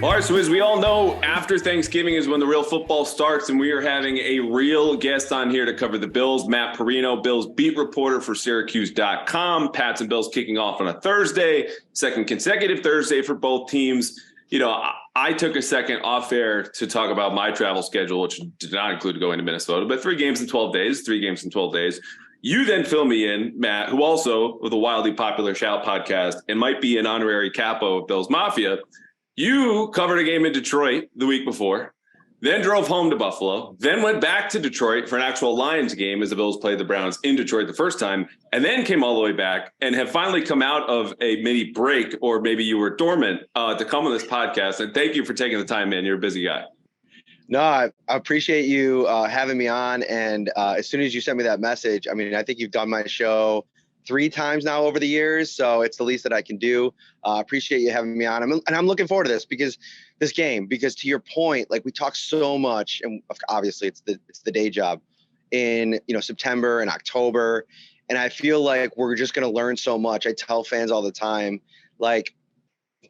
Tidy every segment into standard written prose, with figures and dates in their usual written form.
All right, so as we all know, after Thanksgiving is when the real football starts, and we are having a real guest on here to cover the Bills, Matt Parrino, Bills beat reporter for Syracuse.com. Pats and Bills kicking off on a Thursday, second consecutive Thursday for both teams. You know, I took a second off air to talk about my travel schedule, which did not include going to Minnesota, but 3 games in 12 days. You then fill me in, Matt, who also, with a wildly popular Shout podcast, and might be an honorary capo of Bills Mafia. You covered a game in Detroit the week before, then drove home to Buffalo, then went back to Detroit for an actual Lions game as the Bills played the Browns in Detroit the first time, and then came all the way back and have finally come out of a mini break, or maybe you were dormant, to come on this podcast. And thank you for taking the time, man. You're a busy guy. No, I appreciate you having me on. And as soon as you sent me that message, I mean, I think you've done my show 3 times now over the years, so it's the least that I can do. Appreciate you having me on. I'm looking forward to this because to your point, like, we talk so much, and obviously it's the day job in, September and October, and I feel like we're just going to learn so much. I tell fans all the time, like,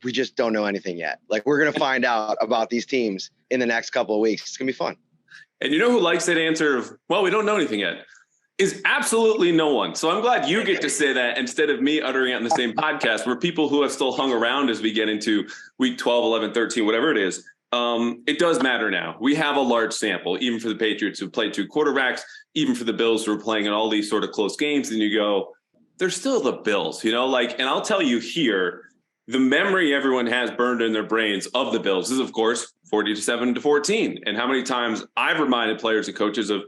we just don't know anything yet. Like, we're going to find out about these teams in the next couple of weeks. It's going to be fun. And you know who likes that answer of, well, we don't know anything yet? Is absolutely no one. So I'm glad you get to say that instead of me uttering it on the same podcast, where people who have still hung around as we get into week 12, 11, 13, whatever it is. It does matter now. We have a large sample, even for the Patriots who played 2 quarterbacks, even for the Bills who are playing in all these sort of close games. And you go, they're still the Bills, and I'll tell you here, the memory everyone has burned in their brains of the Bills is, of course, 47-14. And how many times I've reminded players and coaches of,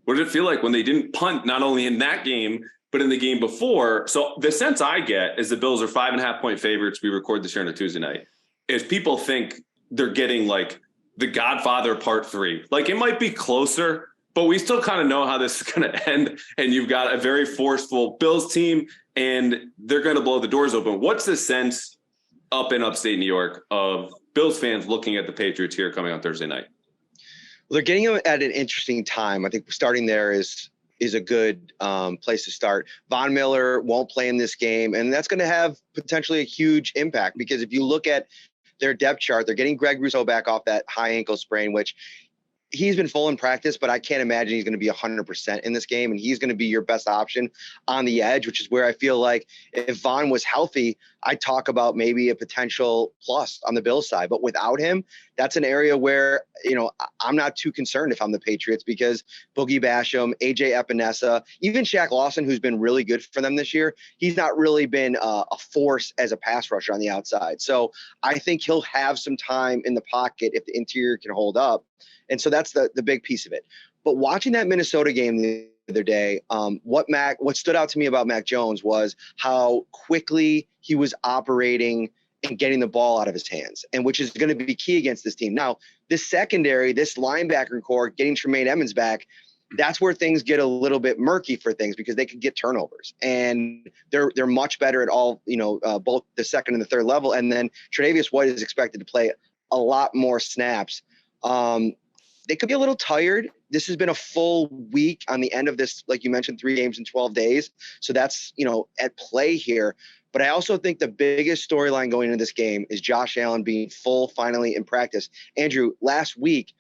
what did it feel like when they didn't punt, not only in that game, but in the game before? So the sense I get is the Bills are 5.5-point favorites. We record this here on a Tuesday night. Is people think they're getting like the Godfather Part 3. Like, it might be closer, but we still kind of know how this is going to end. And you've got a very forceful Bills team, and they're going to blow the doors open. What's the sense up in upstate New York of Bills fans looking at the Patriots here coming on Thursday night? Well, they're getting them at an interesting time. I think starting there is a good place to start. Von Miller won't play in this game, and that's going to have potentially a huge impact, because if you look at their depth chart, they're getting Greg Rousseau back off that high ankle sprain, which he's been full in practice, but I can't imagine he's going to be 100% in this game, and he's going to be your best option on the edge, which is where I feel like if Von was healthy, I'd talk about maybe a potential plus on the Bills side. But without him, that's an area where, I'm not too concerned if I'm the Patriots, because Boogie Basham, AJ Epinesa, even Shaq Lawson, who's been really good for them this year, he's not really been a force as a pass rusher on the outside. So I think he'll have some time in the pocket if the interior can hold up. And so that's the big piece of it. But watching that Minnesota game the other day, what stood out to me about Mac Jones was how quickly he was operating and getting the ball out of his hands, and which is going to be key against this team. Now, this secondary, this linebacker core, getting Tremaine Edmunds back, that's where things get a little bit murky for things, because they could get turnovers, and they're much better at all, both the second and the third level. And then Tre'Davious White is expected to play a lot more snaps. They could be a little tired. This has been a full week on the end of this, like you mentioned, 3 games in 12 days. So that's, at play here. But I also think the biggest storyline going into this game is Josh Allen being full finally in practice. Andrew, last week,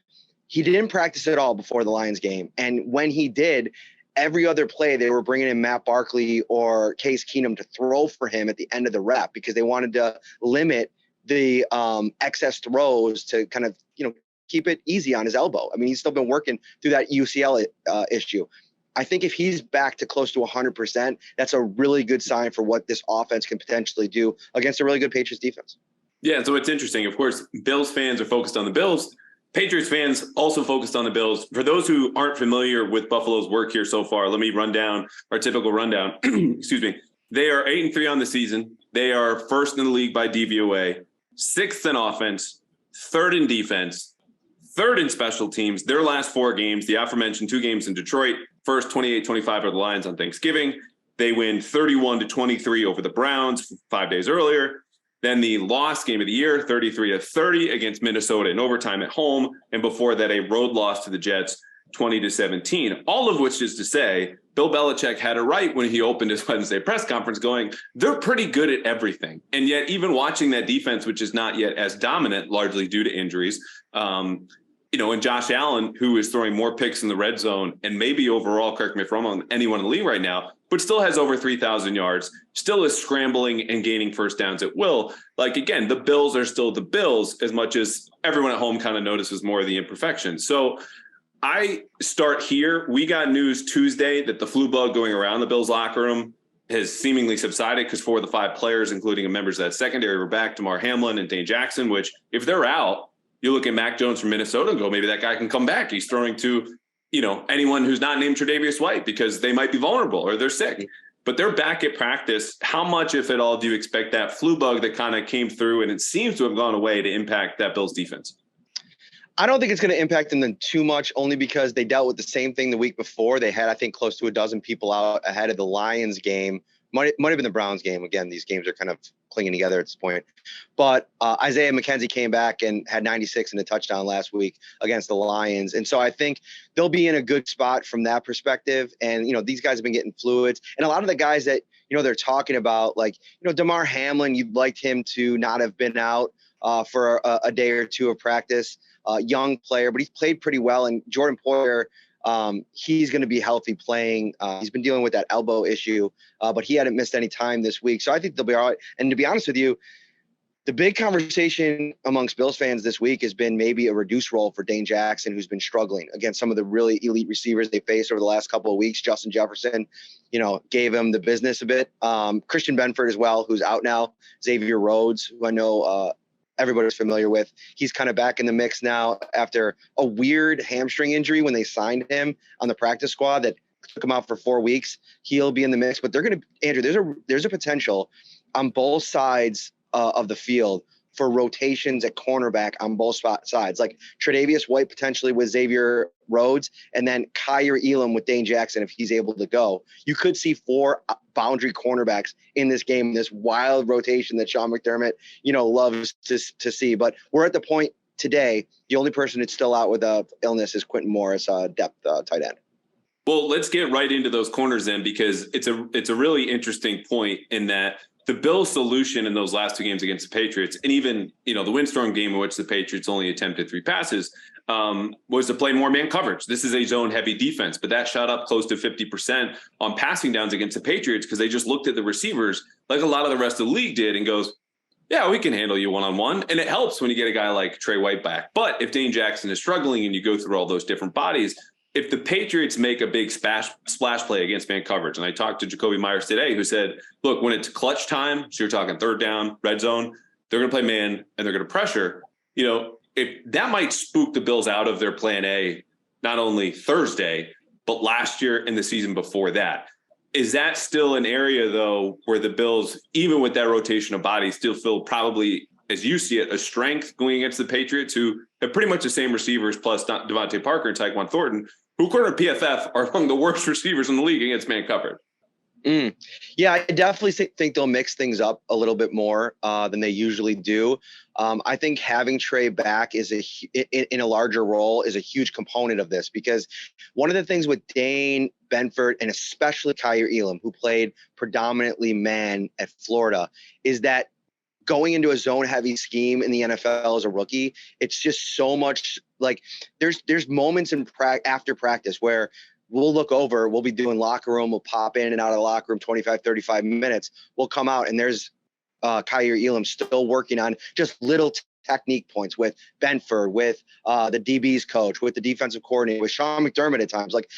he didn't practice at all before the Lions game. And when he did, every other play, they were bringing in Matt Barkley or Case Keenum to throw for him at the end of the rep, because they wanted to limit the excess throws to kind of, keep it easy on his elbow. I mean, he's still been working through that UCL issue. I think if he's back to close to 100%, that's a really good sign for what this offense can potentially do against a really good Patriots defense. Yeah, so it's interesting. Of course, Bills fans are focused on the Bills. Patriots fans also focused on the Bills. For those who aren't familiar with Buffalo's work here so far, let me run down our typical rundown. Excuse me. They are 8-3 on the season. They are first in the league by DVOA, 6th in offense, 3rd in defense, 3rd in special teams. Their last 4 games, the aforementioned 2 games in Detroit, first 28-25 are the Lions on Thanksgiving. They win 31-23 over the Browns 5 days earlier. Then the lost game of the year, 33-30 against Minnesota in overtime at home. And before that, a road loss to the Jets 20-17, all of which is to say Bill Belichick had it right when he opened his Wednesday press conference going, they're pretty good at everything. And yet even watching that defense, which is not yet as dominant, largely due to injuries, and Josh Allen, who is throwing more picks in the red zone and maybe overall, correct me if I'm wrong, anyone in the league right now, but still has over 3,000 yards, still is scrambling and gaining first downs at will. Like, again, the Bills are still the Bills as much as everyone at home kind of notices more of the imperfections. So I start here. We got news Tuesday that the flu bug going around the Bills locker room has seemingly subsided because 4 of the 5 players, including members of that secondary, were back, Damar Hamlin and Dane Jackson, which if they're out, you look at Mac Jones from Minnesota and go, maybe that guy can come back. He's throwing to, anyone who's not named Tre'Davious White because they might be vulnerable or they're sick. But they're back at practice. How much, if at all, do you expect that flu bug that kind of came through and it seems to have gone away to impact that Bills defense? I don't think it's going to impact them too much, only because they dealt with the same thing the week before. They had, I think, close to a dozen people out ahead of the Lions game. Might have been the Browns game. Again, these games are kind of clinging together at this point. But Isaiah McKenzie came back and had 96 and a touchdown last week against the Lions. And so I think they'll be in a good spot from that perspective. And, these guys have been getting fluids. And a lot of the guys that, they're talking about, like, Damar Hamlin, you'd liked him to not have been out for a day or two of practice. Young player, but he's played pretty well. And Jordan Poyer, he's going to be healthy playing. He's been dealing with that elbow issue, but he hadn't missed any time this week. So I think they'll be all right. And to be honest with you, the big conversation amongst Bills fans this week has been maybe a reduced role for Dane Jackson, who's been struggling against some of the really elite receivers they faced over the last couple of weeks. Justin Jefferson, gave him the business a bit. Christian Benford as well, who's out now. Xavier Rhodes, who I know everybody's familiar with. He's kind of back in the mix now after a weird hamstring injury when they signed him on the practice squad that took him out for 4 weeks. He'll be in the mix, but they're going to, Andrew, there's a potential on both sides of the field for rotations at cornerback on both sides, like Tre'Davious White potentially with Xavier Rhodes, and then Kyer Elam with Dane Jackson if he's able to go. You could see 4 boundary cornerbacks in this game, this wild rotation that Sean McDermott, loves to see. But we're at the point today, the only person that's still out with illness is Quentin Morris, depth tight end. Well, let's get right into those corners then, because it's a really interesting point in that the Bills' solution in those last 2 games against the Patriots, and even, the windstorm game in which the Patriots only attempted 3 passes, was to play more man coverage. This is a zone-heavy defense, but that shot up close to 50% on passing downs against the Patriots because they just looked at the receivers like a lot of the rest of the league did and goes, yeah, we can handle you one-on-one. And it helps when you get a guy like Trey White back. But if Dane Jackson is struggling and you go through all those different bodies, if the Patriots make a big splash play against man coverage, and I talked to Jacoby Myers today, who said, look, when it's clutch time, so you're talking 3rd down, red zone, they're going to play man and they're going to pressure. If that might spook the Bills out of their plan A, not only Thursday, but last year and the season before that. Is that still an area, though, where the Bills, even with that rotation of bodies, still feel probably, as you see it, a strength going against the Patriots, who have pretty much the same receivers plus Devontae Parker and Tyquan Thornton, who according to PFF are among the worst receivers in the league against man coverage? Yeah, I definitely think they'll mix things up a little bit more than they usually do. I think having Trey back is in a larger role is a huge component of this, because one of the things with Dane, Benford, and especially Kyer Elam, who played predominantly man at Florida, is that going into a zone heavy scheme in the NFL as a rookie, it's just so much like there's moments in after practice where we'll be doing locker room. We'll pop in and out of the locker room 25, 35 minutes. We'll come out and there's Kyer Elam still working on just little technique points with Benford, with the DB's coach, with the defensive coordinator, with Sean McDermott at times. Like,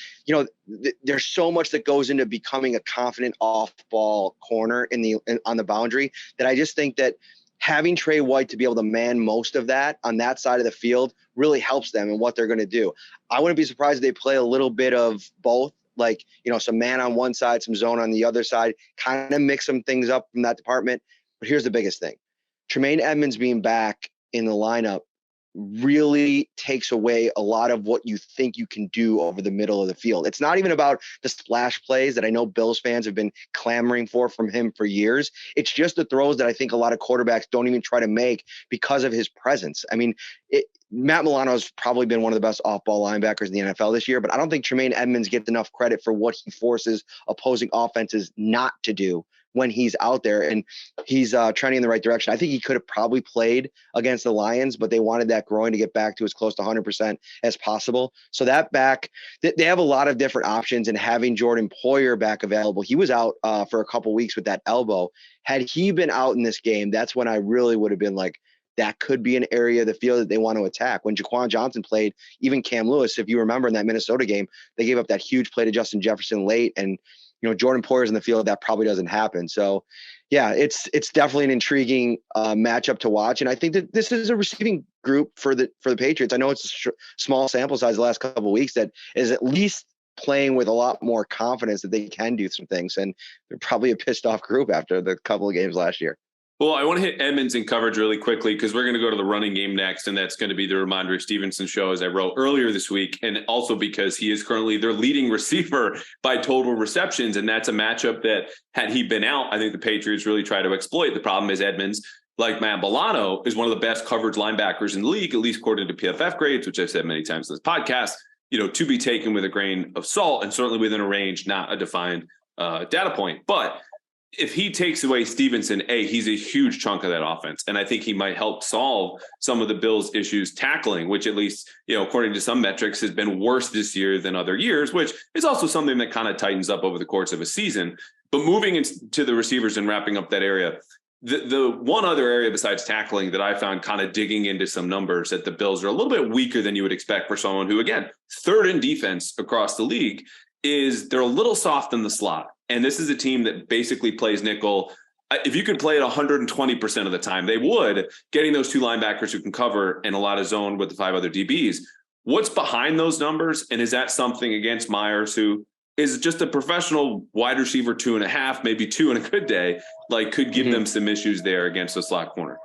there's so much that goes into becoming a confident off-ball corner on the boundary that I just think that having Trey White to be able to man most of that on that side of the field really helps them in what they're going to do. I wouldn't be surprised if they play a little bit of both, like, some man on one side, some zone on the other side, kind of mix some things up from that department. But here's the biggest thing. Tremaine Edmonds being back in the lineup really takes away a lot of what you think you can do over the middle of the field. It's not even about the splash plays that I know Bills fans have been clamoring from him for years. It's just the throws that I think a lot of quarterbacks don't even try to make because of his presence. I mean, Matt Milano's probably been one of the best off-ball linebackers in the NFL this year, but I don't think Tremaine Edmonds gets enough credit for what he forces opposing offenses not to do when he's out there, and he's trending in the right direction. I think he could have probably played against the Lions, but they wanted that groin to get back to as close to 100% as possible. So that back, they have a lot of different options, and having Jordan Poyer back available, he was out for a couple weeks with that elbow. Had he been out in this game, that's when I really would have been like, that could be an area of the field that they want to attack. When Jaquan Johnson played, even Cam Lewis, if you remember in that Minnesota game, they gave up that huge play to Justin Jefferson late, and Jordan Poyer's in the field, that probably doesn't happen. So, yeah, it's definitely an intriguing matchup to watch, and I think that this is a receiving group for the Patriots. I know it's a small sample size the last couple of weeks that is at least playing with a lot more confidence that they can do some things, and they're probably a pissed off group after the couple of games last year. Well, I want to hit Edmonds in coverage really quickly because we're going to go to the running game next, and that's going to be the Ramondre Stevenson show, as I wrote earlier this week, and also because he is currently their leading receiver by total receptions, and that's a matchup that, had he been out, I think the Patriots really try to exploit. The problem is Edmonds, like Matt Milano, is one of the best coverage linebackers in the league, at least according to PFF grades, which I've said many times in this podcast, to be taken with a grain of salt and certainly within a range, not a defined data point. But if he takes away Stevenson, he's a huge chunk of that offense. And I think he might help solve some of the Bills' issues tackling, which at least, according to some metrics, has been worse this year than other years, which is also something that kind of tightens up over the course of a season. But moving into the receivers and wrapping up that area, the one other area besides tackling that I found kind of digging into some numbers that the Bills are a little bit weaker than you would expect for someone who, again, third in defense across the league, is they're a little soft in the slot. And this is a team that basically plays nickel. If you could play it 120% of the time, they would, getting those two linebackers who can cover and a lot of zone with the five other DBs. What's behind those numbers? And is that something against Myers, who is just a professional wide receiver 2.5, maybe 2 in a good day, could give them some issues there against the slot corner?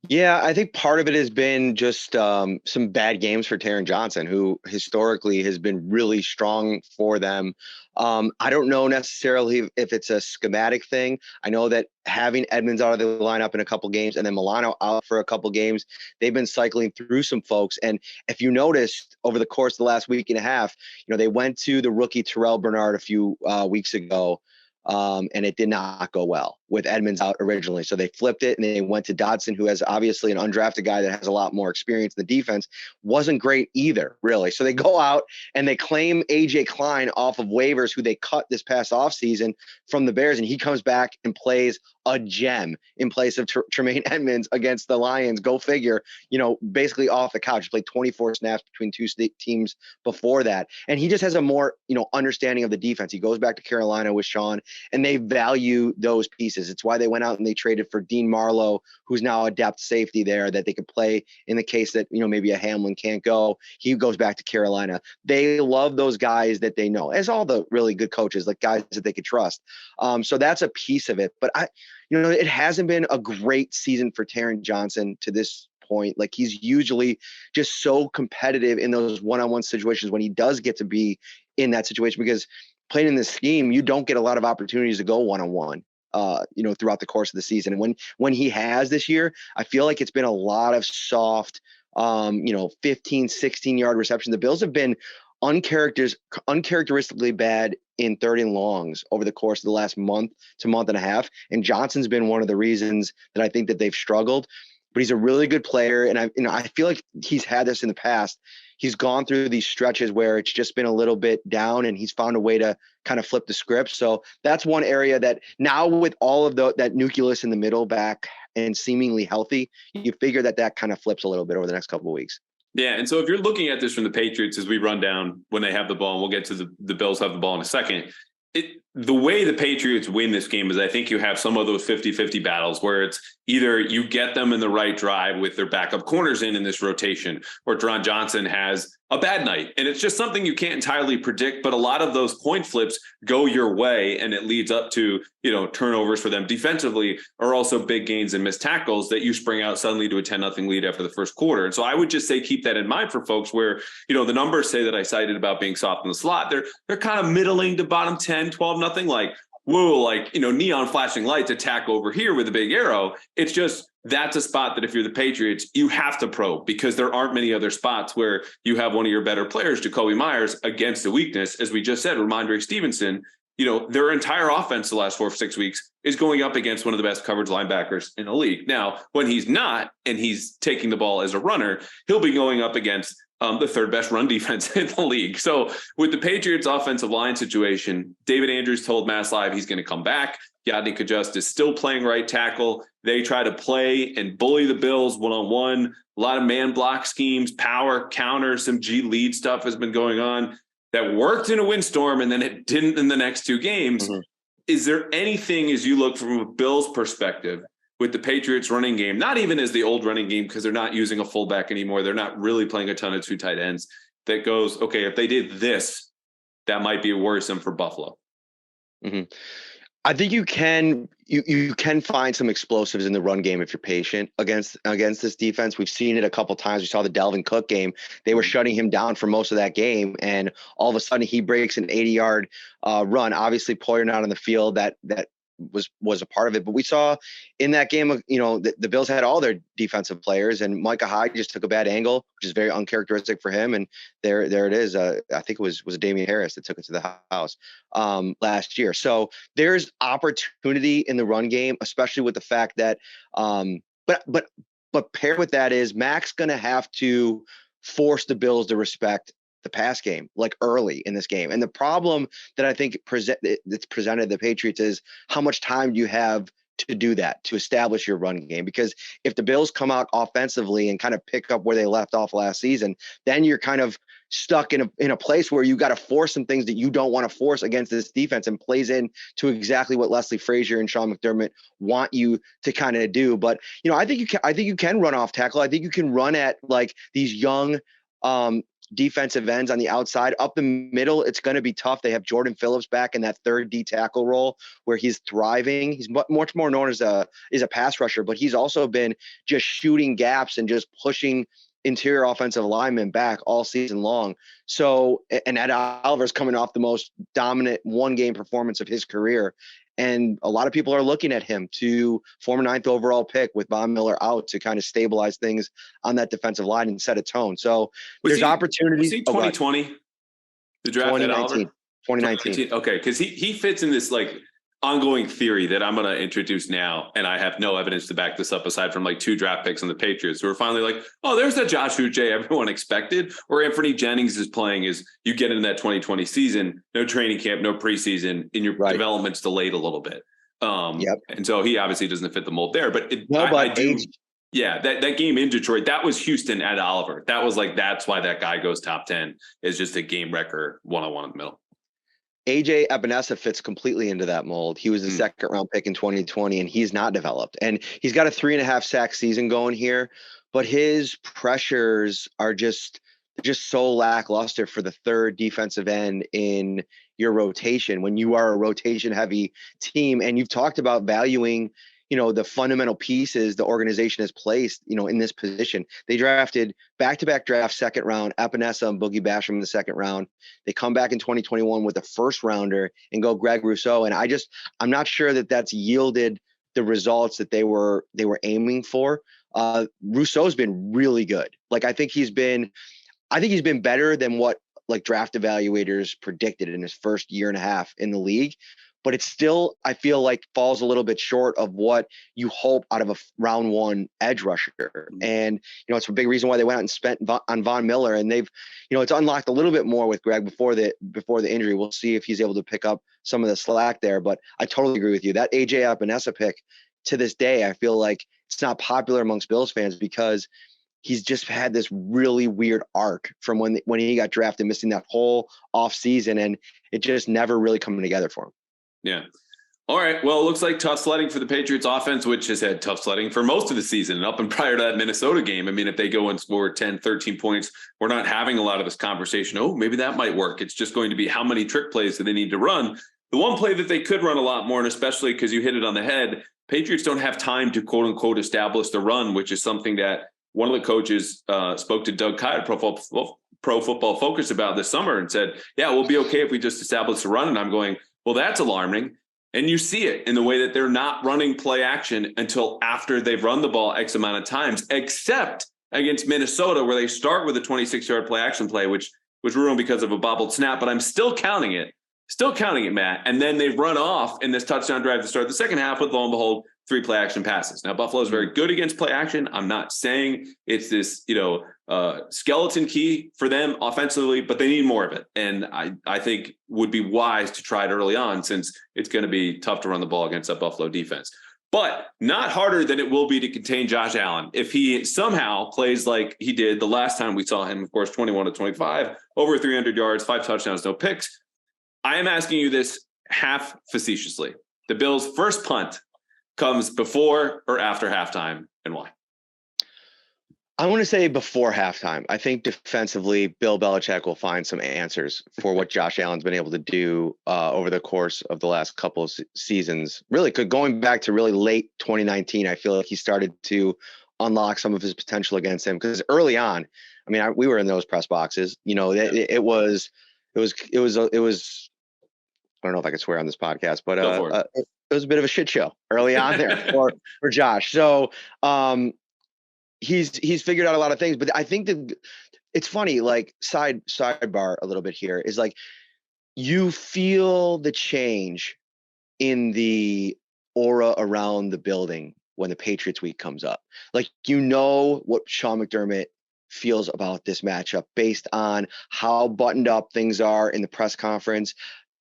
Yeah, I think part of it has been just some bad games for Taron Johnson, who historically has been really strong for them. I don't know necessarily if it's a schematic thing. I know that having Edmonds out of the lineup in a couple games and then Milano out for a couple games, they've been cycling through some folks. And if you noticed over the course of the last week and a half, they went to the rookie Terrell Bernard a few weeks ago. And it did not go well with Edmonds out originally. So they flipped it and they went to Dodson, who has obviously an undrafted guy that has a lot more experience in the defense. Wasn't great either, really. So they go out and they claim AJ Klein off of waivers, who they cut this past offseason from the Bears. And he comes back and plays a gem in place of Tremaine Edmonds against the Lions. Go figure, basically off the couch. He played 24 snaps between two teams before that. And he just has a more, understanding of the defense. He goes back to Carolina with Sean, and they value those pieces. It's why they went out and they traded for Dean Marlowe, who's now a depth safety there that they could play in the case that, maybe a Hamlin can't go. He goes back to Carolina. They love those guys that they know, as all the really good coaches, like guys that they could trust. So that's a piece of it. But it hasn't been a great season for Taron Johnson to this point. He's usually just so competitive in those one-on-one situations when he does get to be in that situation, because playing in this scheme, you don't get a lot of opportunities to go one-on-one, throughout the course of the season. And when he has this year, I feel like it's been a lot of soft, 15, 16-yard reception. The Bills have been uncharacteristically bad in third and longs over the course of the last month to month and a half. And Johnson's been one of the reasons that I think that they've struggled. But he's a really good player. And I feel like he's had this in the past. He's gone through these stretches where it's just been a little bit down, and he's found a way to kind of flip the script. So that's one area that now, with all of that nucleus in the middle back and seemingly healthy, you figure that kind of flips a little bit over the next couple of weeks. Yeah, and so if you're looking at this from the Patriots as we run down when they have the ball, and we'll get to the Bills have the ball in a second, the way the Patriots win this game is I think you have some of those 50-50 battles where it's either you get them in the right drive with their backup corners in this rotation, or Taron Johnson has a bad night. And it's just something you can't entirely predict, but a lot of those point flips go your way, and it leads up to, turnovers for them defensively, or also big gains and missed tackles that you spring out suddenly to a 10-0 lead after the first quarter. And so I would just say keep that in mind for folks where, the numbers say that I cited about being soft in the slot. They're kind of middling to bottom 10, 12-0, whoa, neon flashing lights attack over here with a big arrow. It's just that's a spot that if you're the Patriots, you have to probe, because there aren't many other spots where you have one of your better players, Jacoby Myers, against a weakness. As we just said, Ramondre Stevenson, their entire offense the last 4 or 6 weeks is going up against one of the best coverage linebackers in the league. Now, when he's not, and he's taking the ball as a runner, he'll be going up against the third best run defense in the league. So with the Patriots offensive line situation, David Andrews told Mass Live he's going to come back. Yadni Kajust is still playing right tackle. They try to play and bully the Bills one-on-one. A lot of man block schemes, power, counter, some G lead stuff has been going on that worked in a windstorm, and then it didn't in the next 2 games. Mm-hmm. Is there anything, as you look from a Bills perspective, with the Patriots running game, not even as the old running game, because they're not using a fullback anymore, they're not really playing a ton of 2 tight ends, that goes, okay, if they did this, that might be worrisome for Buffalo? Mm-hmm. I think you can find some explosives in the run game if you're patient against this defense. We've seen it a couple times. We saw the Dalvin Cook game. They were shutting him down for most of that game, and all of a sudden he breaks an 80-yard run. Obviously, Poyer not on the field. That was a part of it. But we saw in that game, the Bills had all their defensive players, and Micah Hyde just took a bad angle, which is very uncharacteristic for him. And there it is. I think it was Damian Harris that took it to the house last year. So there's opportunity in the run game, especially with the fact that, but paired with that is Mac's going to have to force the Bills to respect the pass game, like early in this game. And the problem that I think that's presented the Patriots is how much time do you have to do that, to establish your run game? Because if the Bills come out offensively and kind of pick up where they left off last season, then you're kind of stuck in a place where you got to force some things that you don't want to force against this defense, and plays in to exactly what Leslie Frazier and Sean McDermott want you to kind of do. But I think you can run off tackle. I think you can run at like these young defensive ends on the outside. Up the middle, it's going to be tough. They have Jordan Phillips back in that third D tackle role where he's thriving. He's much more known as a pass rusher, but he's also been just shooting gaps and just pushing interior offensive linemen back all season long. So, and Ed Oliver's coming off the most dominant 1-game performance of his career. And a lot of people are looking at him, to former 9th overall pick with Von Miller out, to kind of stabilize things on that defensive line and set a tone. So there's opportunities. Was he 2020? The draft 2019. 2019. Okay, because he fits in this like ongoing theory that I'm going to introduce now, and I have no evidence to back this up aside from like 2 draft picks on the Patriots who are finally like, oh, there's that Josh Uche everyone expected, or Anthony Jennings is playing. Is you get into that 2020 season, no training camp, no preseason, and your development's delayed a little bit. And so he obviously doesn't fit the mold there. But that game in Detroit, that was Houston at Oliver. That was like, that's why that guy goes top 10, is just a game wrecker one-on-one in the middle. AJ Epinesa fits completely into that mold. He was a 2nd round pick in 2020, and he's not developed. And he's got a 3.5 sack season going here, but his pressures are just so lackluster for the third defensive end in your rotation when you are a rotation heavy team. And you've talked about valuing, the fundamental pieces the organization has placed, in this position. They drafted back-to-back drafts, 2nd round, Epinesa and Boogie Basham in the 2nd round. They come back in 2021 with a 1st rounder and go Greg Rousseau. And I'm not sure that that's yielded the results that they were aiming for. Rousseau's been really good. Like, I think he's been better than what like draft evaluators predicted in his first year and a half in the league. But it's still, I feel like, falls a little bit short of what you hope out of a round 1 edge rusher. And, it's a big reason why they went out and spent on Von Miller. And they've, it's unlocked a little bit more with Greg before the injury. We'll see if he's able to pick up some of the slack there. But I totally agree with you. That AJ Epinesa pick, to this day, I feel like it's not popular amongst Bills fans because he's just had this really weird arc from when he got drafted, missing that whole off season, and it just never really coming together for him. Yeah. All right. Well, it looks like tough sledding for the Patriots offense, which has had tough sledding for most of the season. And up and prior to that Minnesota game, I mean, if they go and score 10, 13 points, we're not having a lot of this conversation. Oh, maybe that might work. It's just going to be how many trick plays do they need to run? The one play that they could run a lot more, and especially because you hit it on the head, Patriots don't have time to quote unquote establish the run, which is something that one of the coaches spoke to Doug Kite, Pro Football Focus, about this summer and said, yeah, we'll be okay if we just establish the run. And I'm going, well, that's alarming. And you see it in the way that they're not running play action until after they've run the ball X amount of times, except against Minnesota, where they start with a 26-yard play action play, which was ruined because of a bobbled snap, but I'm still counting it. Still counting it, Matt. And then they run off in this touchdown drive to start the second half with, lo and behold, 3 play action passes. Now, Buffalo is very good against play action. I'm not saying it's this, skeleton key for them offensively, but they need more of it. And I think would be wise to try it early on, since it's going to be tough to run the ball against that Buffalo defense. But not harder than it will be to contain Josh Allen if he somehow plays like he did the last time we saw him, of course, 21-25, over 300 yards, 5 touchdowns, no picks. I am asking you this half facetiously. The Bills' first punt comes before or after halftime, and why? I want to say before halftime. I think defensively, Bill Belichick will find some answers for what Josh Allen's been able to do over the course of the last couple of seasons. Really, going back to really late 2019, I feel like he started to unlock some of his potential against him, because early on, I mean, we were in those press boxes. It was. I don't know if I could swear on this podcast, but it was a bit of a shit show early on there for Josh. So he's figured out a lot of things, but I think that it's funny, like sidebar a little bit here, is like you feel the change in the aura around the building when the Patriots week comes up. Like, what Sean McDermott feels about this matchup based on how buttoned up things are in the press conference.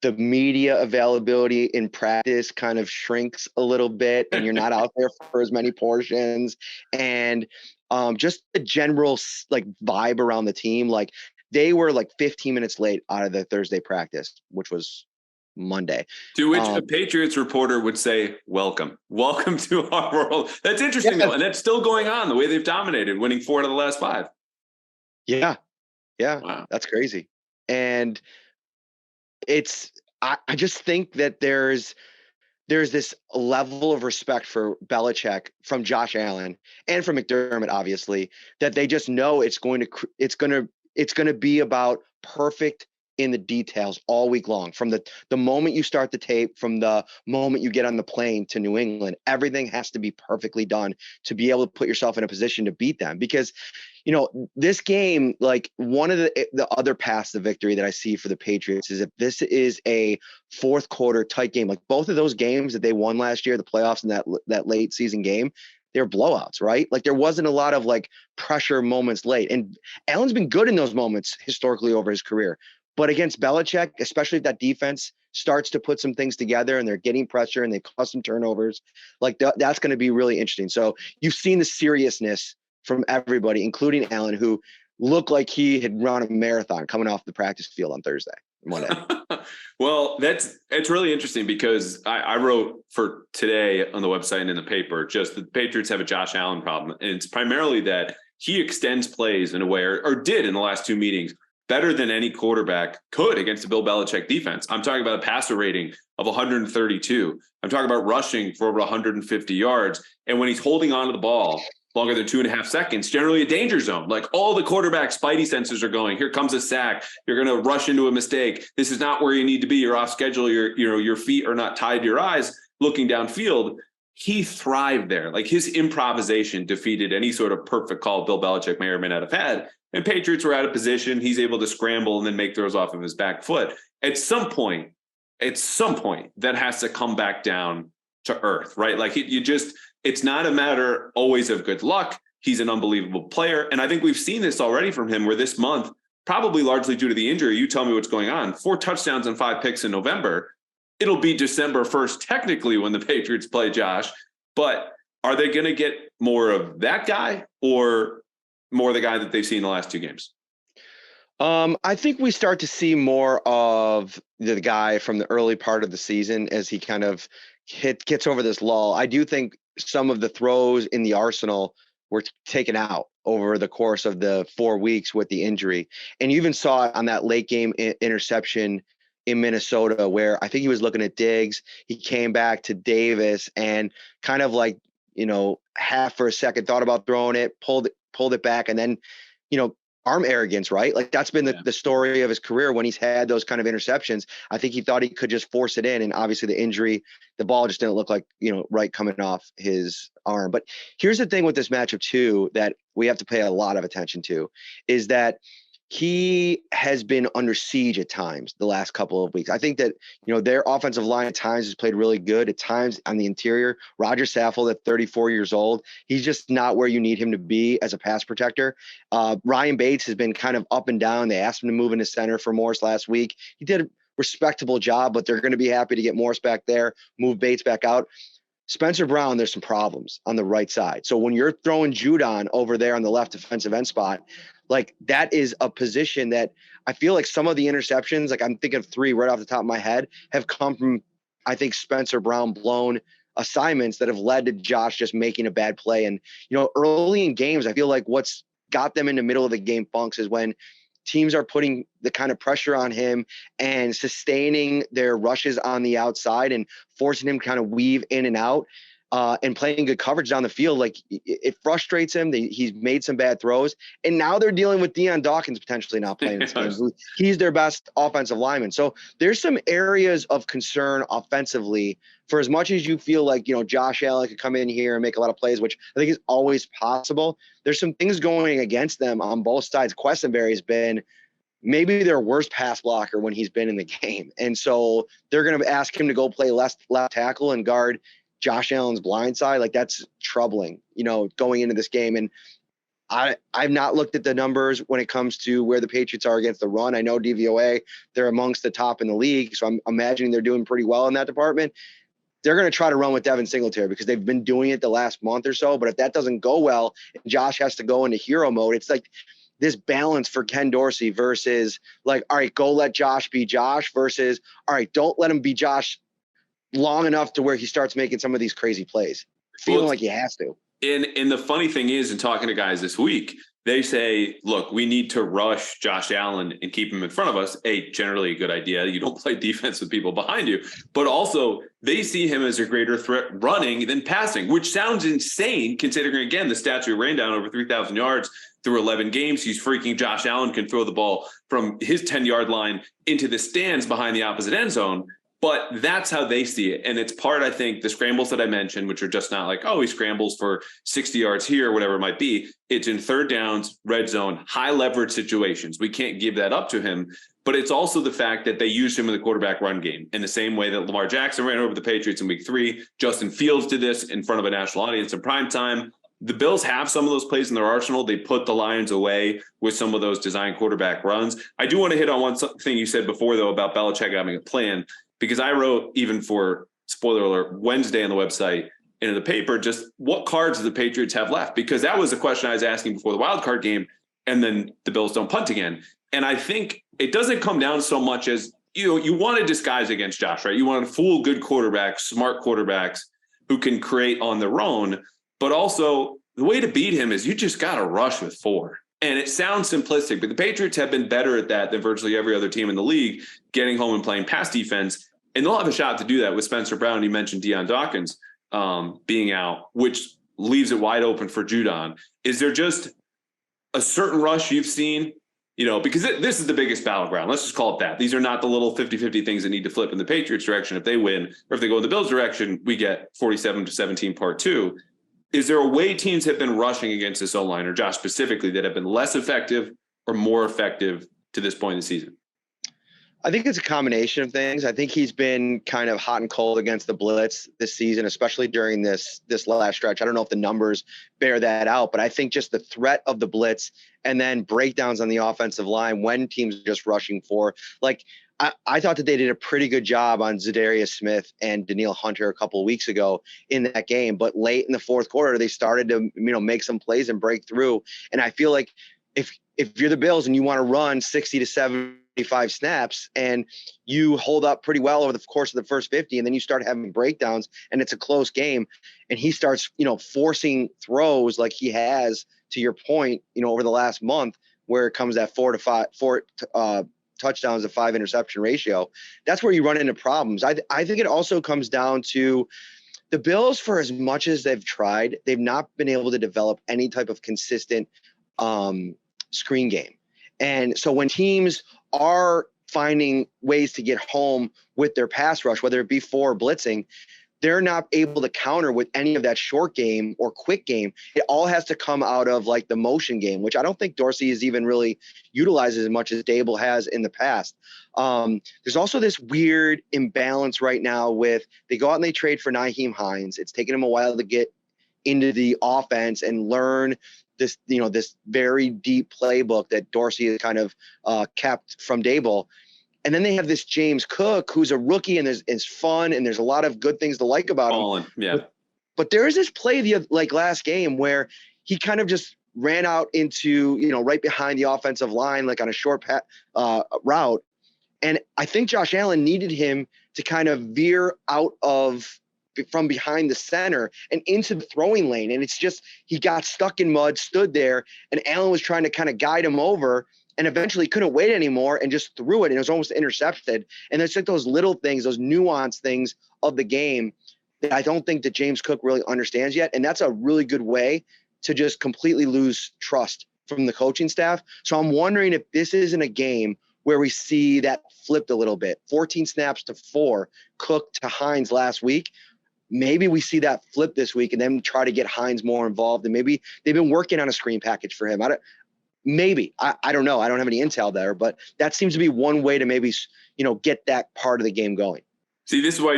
The media availability in practice kind of shrinks a little bit, and you're not out there for as many portions. And just the general vibe around the team, like they were like 15 minutes late out of the Thursday practice, which was Monday. To which a Patriots reporter would say, welcome to our world. That's interesting, though. And that's still going on, the way they've dominated, winning 4 out of the last 5. Yeah. Wow. That's crazy. And I just think that there's this level of respect for Belichick from Josh Allen and from McDermott, obviously, that they just know it's going to be about perfect in the details all week long. From the moment you start the tape, from the moment you get on the plane to New England, everything has to be perfectly done to be able to put yourself in a position to beat them. Because, this game, like one of the other paths to victory that I see for the Patriots is if this is a fourth quarter tight game, like both of those games that they won last year, the playoffs and that late season game, they're blowouts, right? Like there wasn't a lot of like pressure moments late. And Allen's been good in those moments historically over his career. But against Belichick, especially if that defense starts to put some things together and they're getting pressure and they cause some turnovers, like that's going to be really interesting. So you've seen the seriousness from everybody, including Allen, who looked like he had run a marathon coming off the practice field on Monday. Well, it's really interesting because I wrote for today on the website and in the paper, just the Patriots have a Josh Allen problem. And it's primarily that he extends plays in a way, or did in the last 2 meetings, better than any quarterback could against the Bill Belichick defense. I'm talking about a passer rating of 132. I'm talking about rushing for over 150 yards. And when he's holding onto the ball longer than 2.5 seconds, generally a danger zone. Like all the quarterback spidey sensors are going, here comes a sack. You're going to rush into a mistake. This is not where you need to be. You're off schedule. Your feet are not tied to your eyes looking downfield. He thrived there. Like his improvisation defeated any sort of perfect call Bill Belichick may or may not have had. And Patriots were out of position. He's able to scramble and then make throws off of his back foot. At some point, that has to come back down to earth, right? Like it's not a matter always of good luck. He's an unbelievable player. And I think we've seen this already from him, where this month, probably largely due to the injury, you tell me what's going on, 4 touchdowns and 5 picks in November. It'll be December 1st, technically, when the Patriots play Josh. But are they going to get more of that guy or more the guy that they've seen the last 2 games? I think we start to see more of the guy from the early part of the season as he kind of gets over this lull. I do think some of the throws in the arsenal were taken out over the course of the 4 weeks with the injury. And you even saw it on that late game interception in Minnesota, where I think he was looking at Diggs. He came back to Davis and kind of like, half for a second thought about throwing it, pulled it back. And then, arm arrogance, right? Like that's been the story of his career when he's had those kind of interceptions. I think he thought he could just force it in. And obviously the injury, the ball just didn't look like, right coming off his arm. But here's the thing with this matchup too, that we have to pay a lot of attention to, is that he has been under siege at times the last couple of weeks. I think that, their offensive line at times has played really good. At times on the interior, Roger Saffold at 34 years old, he's just not where you need him to be as a pass protector. Ryan Bates has been kind of up and down. They asked him to move into center for Morris last week. He did a respectable job, but they're going to be happy to get Morris back there, move Bates back out. Spencer Brown, there's some problems on the right side. So when you're throwing Judon over there on the left defensive end spot, like that is a position that I feel like some of the interceptions, like I'm thinking of 3 right off the top of my head, have come from, I think, Spencer Brown blown assignments that have led to Josh just making a bad play. And, early in games, I feel like what's got them in the middle of the game funks is when teams are putting the kind of pressure on him and sustaining their rushes on the outside and forcing him to kind of weave in and out. And playing good coverage down the field, like it frustrates him. He's made some bad throws, and now they're dealing with Deion Dawkins potentially not playing this game. He's their best offensive lineman. So there's some areas of concern offensively. For as much as you feel like Josh Allen could come in here and make a lot of plays, which I think is always possible, there's some things going against them on both sides. Questenberry has been maybe their worst pass blocker when he's been in the game, and so they're going to ask him to go play left tackle and guard Josh Allen's blind side. Like that's troubling, going into this game. And I've not looked at the numbers when it comes to where the Patriots are against the run. I know DVOA, they're amongst the top in the league. So I'm imagining they're doing pretty well in that department. They're going to try to run with Devin Singletary because they've been doing it the last month or so. But if that doesn't go well, and Josh has to go into hero mode, it's like this balance for Ken Dorsey versus like, all right, go let Josh be Josh versus, all right, don't let him be Josh long enough to where he starts making some of these crazy plays, feeling like he has to. And the funny thing is, in talking to guys this week, they say, look, we need to rush Josh Allen and keep him in front of us. Generally a good idea. You don't play defense with people behind you, but also they see him as a greater threat running than passing, which sounds insane considering, again, the stats we ran down over 3,000 yards through 11 games. He's freaking Josh Allen can throw the ball from his 10-yard line into the stands behind the opposite end zone. But that's how they see it. And it's part, I think, the scrambles that I mentioned, which are just not like, oh, he scrambles for 60 yards here, whatever it might be. It's in third downs, red zone, high leverage situations. We can't give that up to him. But it's also the fact that they used him in the quarterback run game in the same way that Lamar Jackson ran over the Patriots in week 3. Justin Fields did this in front of a national audience in prime time. The Bills have some of those plays in their arsenal. They put the Lions away with some of those design quarterback runs. I do want to hit on one thing you said before, though, about Belichick having a plan. Because I wrote, even for, spoiler alert, Wednesday on the website and in the paper, just what cards do the Patriots have left? Because that was the question I was asking before the wild card game, and then the Bills don't punt again. And I think it doesn't come down so much as, you want to disguise against Josh, right? You want to fool good quarterbacks, smart quarterbacks who can create on their own. But also, the way to beat him is you just got to rush with 4. And it sounds simplistic, but the Patriots have been better at that than virtually every other team in the league, getting home and playing pass defense. And they'll have a shot to do that with Spencer Brown. You mentioned Deion Dawkins being out, which leaves it wide open for Judon. Is there just a certain rush you've seen? Because this is the biggest battleground. Let's just call it that. These are not the little 50-50 things that need to flip in the Patriots direction. If they win, or if they go in the Bills direction, we get 47-17 part 2. Is there a way teams have been rushing against this O-line, or Josh specifically, that have been less effective or more effective to this point in the season? I think it's a combination of things. I think he's been kind of hot and cold against the blitz this season, especially during this last stretch. I don't know if the numbers bear that out, but I think just the threat of the blitz and then breakdowns on the offensive line when teams are just rushing for, like, I thought that they did a pretty good job on Zadarius Smith and Danielle Hunter a couple of weeks ago in that game. But late in the fourth quarter, they started to, make some plays and break through. And I feel like if you're the Bills and you want to run 60 to 75 snaps and you hold up pretty well over the course of the first 50, and then you start having breakdowns and it's a close game, and he starts, forcing throws like he has, to your point, over the last month, where it comes that 4 touchdowns to 5 interception ratio, that's where you run into problems. I think it also comes down to the Bills, for as much as they've tried, they've not been able to develop any type of consistent screen game. And so when teams are finding ways to get home with their pass rush, whether it be for blitzing, they're not able to counter with any of that short game or quick game. It all has to come out of like the motion game, which I don't think Dorsey is even really utilized as much as Dable has in the past. There's also this weird imbalance right now with they go out and they trade for Nyheim Hines. It's taken him a while to get into the offense and learn this, this very deep playbook that Dorsey has kind of kept from Dable. And then they have this James Cook, who's a rookie and is fun, and there's a lot of good things to like about him. Yeah. But there is this play last game where he kind of just ran out into, right behind the offensive line, like on a short route. And I think Josh Allen needed him to kind of veer out from behind the center and into the throwing lane. And it's just, he got stuck in mud, stood there, and Allen was trying to kind of guide him over, and eventually couldn't wait anymore and just threw it. And it was almost intercepted. And it's like those little things, those nuanced things of the game that I don't think that James Cook really understands yet. And that's a really good way to just completely lose trust from the coaching staff. So I'm wondering if this isn't a game where we see that flipped a little bit. 14 snaps to 4, Cook to Hines last week. Maybe we see that flip this week and then try to get Hines more involved. And maybe they've been working on a screen package for him. Maybe. I don't know. I don't have any intel there, but that seems to be one way to maybe, get that part of the game going. See, this is why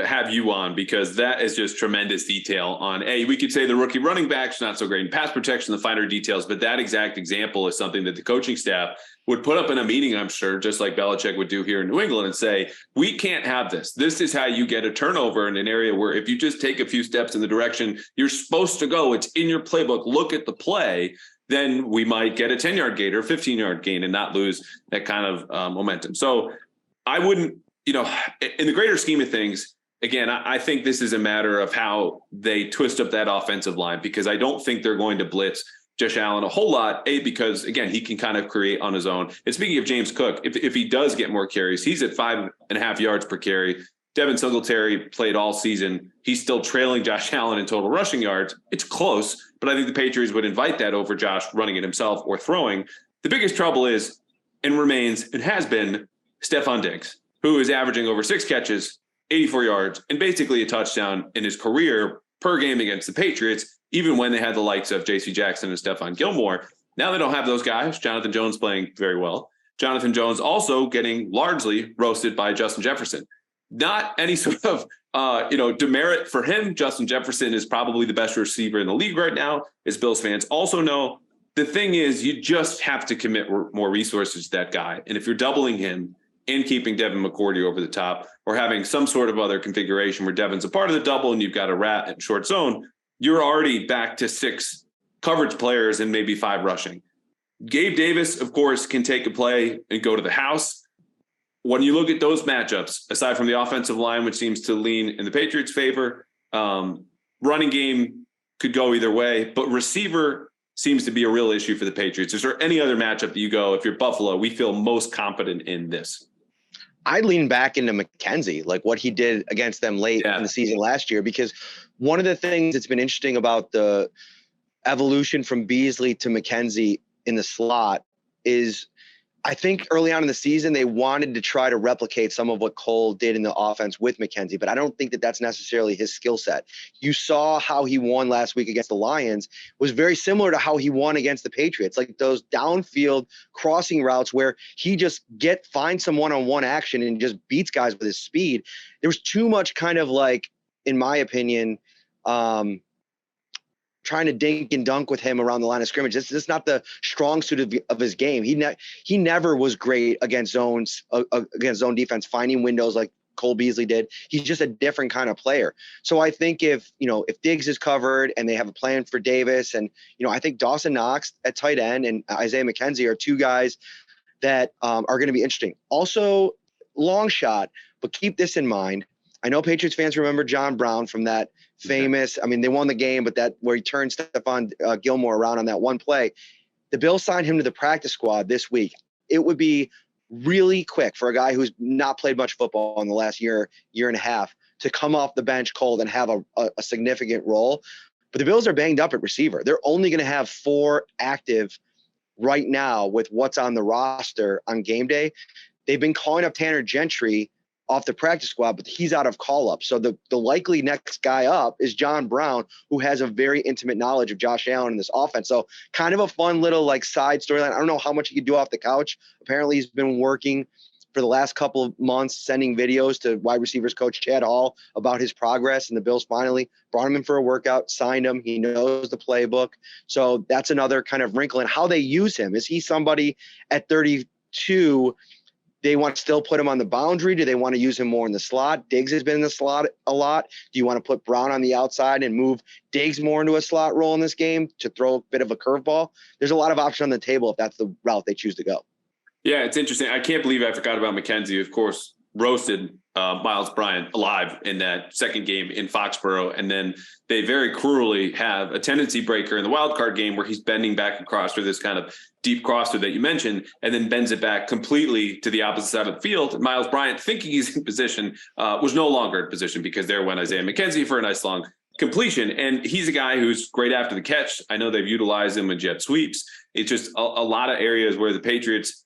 have you on, because that is just tremendous detail on, we could say the rookie running back's not so great in pass protection, the finer details, but that exact example is something that the coaching staff would put up in a meeting, I'm sure, just like Belichick would do here in New England, and say, we can't have this. This is how you get a turnover in an area where if you just take a few steps in the direction you're supposed to go, it's in your playbook, look at the play, then we might get a 10-yard gain or 15-yard gain and not lose that kind of momentum. So I wouldn't, in the greater scheme of things, again, I think this is a matter of how they twist up that offensive line, because I don't think they're going to blitz Josh Allen a whole lot, because, again, he can kind of create on his own. And speaking of James Cook, if he does get more carries, he's at 5.5 yards per carry. Devin Singletary played all season. He's still trailing Josh Allen in total rushing yards. It's close, but I think the Patriots would invite that over Josh running it himself or throwing. The biggest trouble is, and remains, and has been, Stephon Diggs, who is averaging over 6 catches, 84 yards, and basically a touchdown in his career per game against the Patriots, even when they had the likes of J.C. Jackson and Stephon Gilmore. Now they don't have those guys. Jonathan Jones playing very well. Jonathan Jones also getting largely roasted by Justin Jefferson. Not any sort of, demerit for him. Justin Jefferson is probably the best receiver in the league right now, as Bills fans also know. The thing is, you just have to commit more resources to that guy. And if you're doubling him and keeping Devin McCourty over the top, or having some sort of other configuration where Devin's a part of the double and you've got a rat in short zone, you're already back to 6 coverage players and maybe 5 rushing. Gabe Davis, of course, can take a play and go to the house. When you look at those matchups, aside from the offensive line, which seems to lean in the Patriots' favor, running game could go either way, but receiver seems to be a real issue for the Patriots. Is there any other matchup that you go, if you're Buffalo, we feel most confident in this? I lean back into McKenzie, like what he did against them late in the season last year, because one of the things that's been interesting about the evolution from Beasley to McKenzie in the slot is, I think early on in the season, they wanted to try to replicate some of what Cole did in the offense with McKenzie, but I don't think that that's necessarily his skill set. You saw how he won last week against the Lions was very similar to how he won against the Patriots, like those downfield crossing routes where he just finds some one-on-one action and just beats guys with his speed. There was too much kind of like, in my opinion, trying to dink and dunk with him around the line of scrimmage. This is not the strong suit of his game. He never was great against zone defense, finding windows like Cole Beasley did. He's just a different kind of player. So I think if Diggs is covered and they have a plan for Davis, and I think Dawson Knox at tight end and Isaiah McKenzie are 2 guys that are going to be interesting. Also, long shot, but keep this in mind. I know Patriots fans remember John Brown from that famous, they won the game, but that where he turned Stephon Gilmore around on that one play. The Bills signed him to the practice squad this week. It would be really quick for a guy who's not played much football in the last year and a half to come off the bench cold and have a significant role. But the Bills are banged up at receiver. They're only going to have 4 active right now with what's on the roster on game day, they've been calling up Tanner Gentry off the practice squad, but he's out of call up. So the likely next guy up is John Brown, who has a very intimate knowledge of Josh Allen in this offense. So kind of a fun little like side storyline. I don't know how much he could do off the couch. Apparently he's been working for the last couple of months, sending videos to wide receivers coach Chad Hall about his progress. And the Bills finally brought him in for a workout, signed him. He knows the playbook. So that's another kind of wrinkle in how they use him. Is he somebody at 32 they want to still put him on the boundary? Do they want to use him more in the slot? Diggs has been in the slot a lot. Do you want to put Brown on the outside and move Diggs more into a slot role in this game to throw a bit of a curveball? There's a lot of options on the table if that's the route they choose to go. Yeah, it's interesting. I can't believe I forgot about McKenzie. Of course, roasted Miles Bryant alive in that second game in Foxborough. And then they very cruelly have a tendency breaker in the wild card game where he's bending back across for this kind of deep crosser that you mentioned, and then bends it back completely to the opposite side of the field. And Miles Bryant, thinking he's in position, was no longer in position because there went Isaiah McKenzie for a nice long completion. And he's a guy who's great after the catch. I know they've utilized him in jet sweeps. It's just a lot of areas where the Patriots,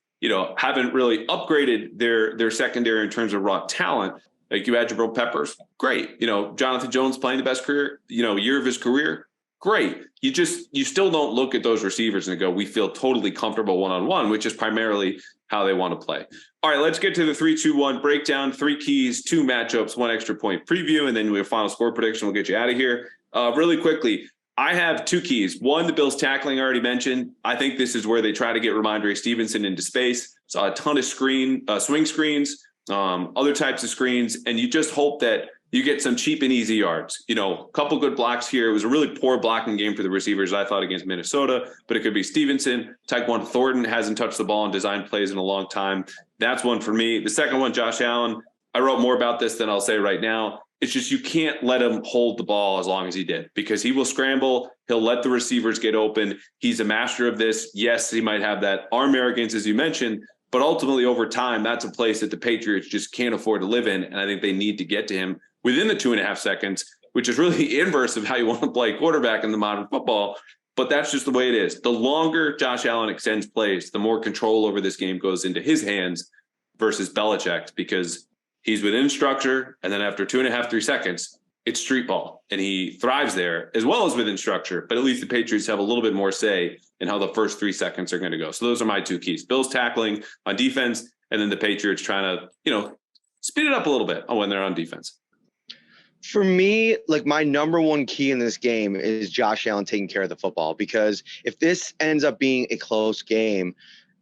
haven't really upgraded their secondary in terms of raw talent. Like you had Jabril Peppers, great. Jonathan Jones playing the best career, year of his career, great. You still don't look at those receivers and go, we feel totally comfortable one-on-one, which is primarily how they want to play. All right, let's get to the 3-2-1 breakdown, 3 keys, 2 matchups, 1 extra point preview, and then we have final score prediction. We'll get you out of here. Really quickly, I have 2 keys. 1, the Bills tackling, I already mentioned. I think this is where they try to get Ramondre Stevenson into space. Saw a ton of swing screens, other types of screens, and you just hope that you get some cheap and easy yards. A couple good blocks here. It was a really poor blocking game for the receivers, I thought, against Minnesota, but it could be Stevenson. Tyquan Thornton hasn't touched the ball and designed plays in a long time. That's one for me. The second one, Josh Allen. I wrote more about this than I'll say right now. It's just you can't let him hold the ball as long as he did, because he will scramble. He'll let the receivers get open. He's a master of this. Yes, he might have that arm arrogance, as you mentioned, but ultimately over time, that's a place that the Patriots just can't afford to live in. And I think they need to get to him within the 2.5 seconds, which is really the inverse of how you want to play quarterback in the modern football. But that's just the way it is. The longer Josh Allen extends plays, the more control over this game goes into his hands versus Belichick's, because he's within structure, and then after 2.5, 3 seconds, it's street ball, and he thrives there as well as within structure. But at least the Patriots have a little bit more say in how the first 3 seconds are going to go. So those are my 2 keys: Bills tackling on defense, and then the Patriots trying to, speed it up a little bit when they're on defense. For me, like my number 1 key in this game is Josh Allen taking care of the football, because if this ends up being a close game,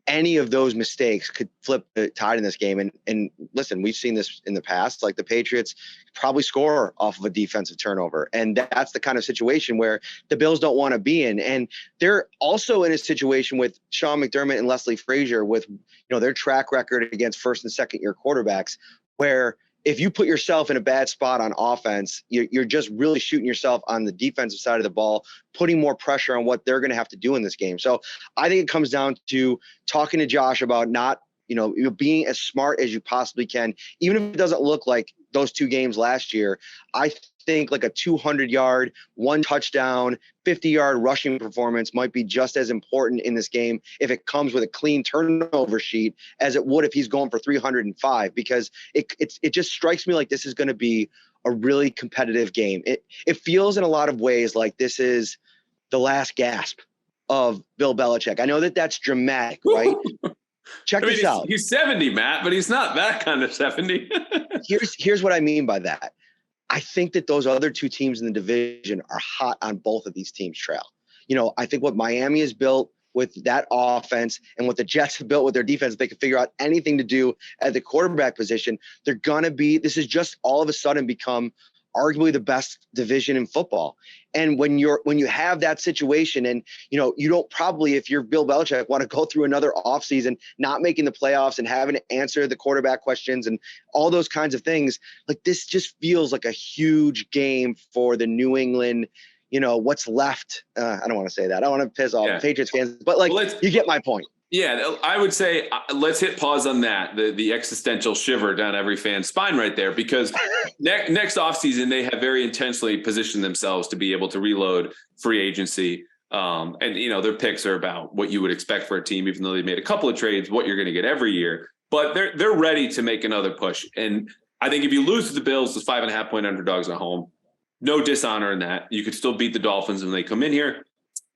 any of those mistakes could flip the tide in this game. And listen, we've seen this in the past. Like the Patriots probably score off of a defensive turnover. And that's the kind of situation where the Bills don't want to be in. And they're also in a situation with Sean McDermott and Leslie Frazier with, their track record against first and second year quarterbacks, where if you put yourself in a bad spot on offense, you're just really shooting yourself on the defensive side of the ball, putting more pressure on what they're going to have to do in this game. So I think it comes down to talking to Josh about not, being as smart as you possibly can, even if it doesn't look like those 2 games last year. I think like a 200-yard, 1 touchdown, 50-yard rushing performance might be just as important in this game if it comes with a clean turnover sheet as it would if he's going for 305, because it just strikes me like this is going to be a really competitive game. It feels in a lot of ways like this is the last gasp of Bill Belichick. I know that that's dramatic, right? Check this out. He's 70, Matt, but he's not that kind of 70. Here's what I mean by that. I think that those other 2 teams in the division are hot on both of these teams' trail. I think what Miami has built with that offense and what the Jets have built with their defense, if they can figure out anything to do at the quarterback position, this is just all of a sudden become arguably the best division in football. And when you have that situation, and you don't probably, if you're Bill Belichick, want to go through another offseason not making the playoffs and having to answer the quarterback questions and all those kinds of things, like this just feels like a huge game for the New England, what's left. I don't want to say that. I don't want to piss off Patriots fans, but you get my point. Yeah, I would say let's hit pause on that, the existential shiver down every fan's spine right there, because next offseason, they have very intentionally positioned themselves to be able to reload free agency. And, their picks are about what you would expect for a team, even though they made a couple of trades, what you're going to get every year. But they're ready to make another push. And I think if you lose to the Bills, the 5.5-point underdogs at home, no dishonor in that. You could still beat the Dolphins when they come in here.